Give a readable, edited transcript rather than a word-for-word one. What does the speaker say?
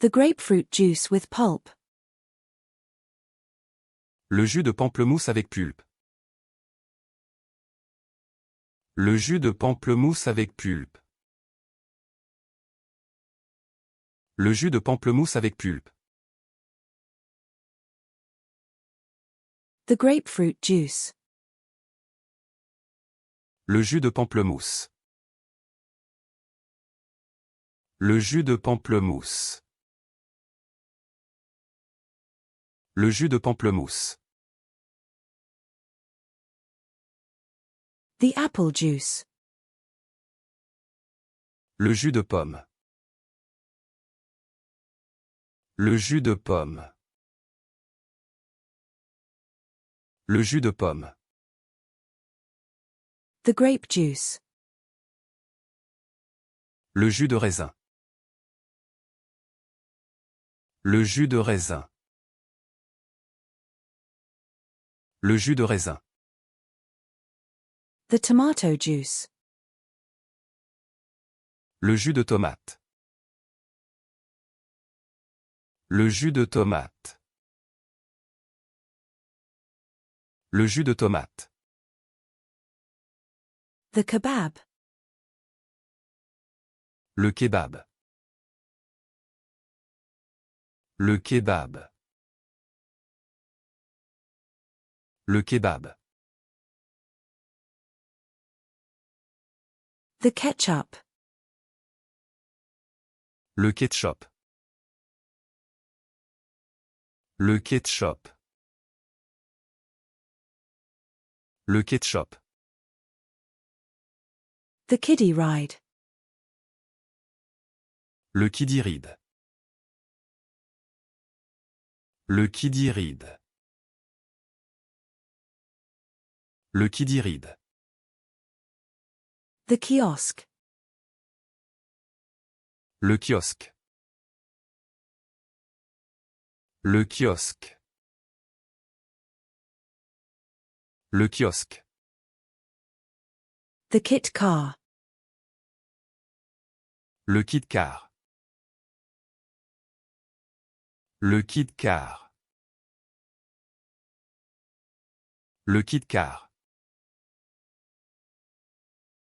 The grapefruit juice with pulp. Le jus de pamplemousse avec pulpe. Le jus de pamplemousse avec pulpe. Le jus de pamplemousse avec pulpe. The grapefruit juice. Le jus de pamplemousse. Le jus de pamplemousse. Le jus de pamplemousse. The apple juice. Le jus de pomme. Le jus de pomme. Le jus de pomme. The grape juice. Le jus de raisin. Le jus de raisin. Le jus de raisin. The tomato juice. Le jus de tomate. Le jus de tomate. Le jus de tomate. The kebab. Le kebab. Le kebab. Le kebab. The ketchup. Le ketchup. Le ketchup. Le ketchup. The kiddie ride. Le kiddie ride. Le kiddie ride. Le kiddie ride. The kiosk. Le kiosque. Le kiosque. Le kiosque. The kit car. Le kit car. Le kit car. Le kit car.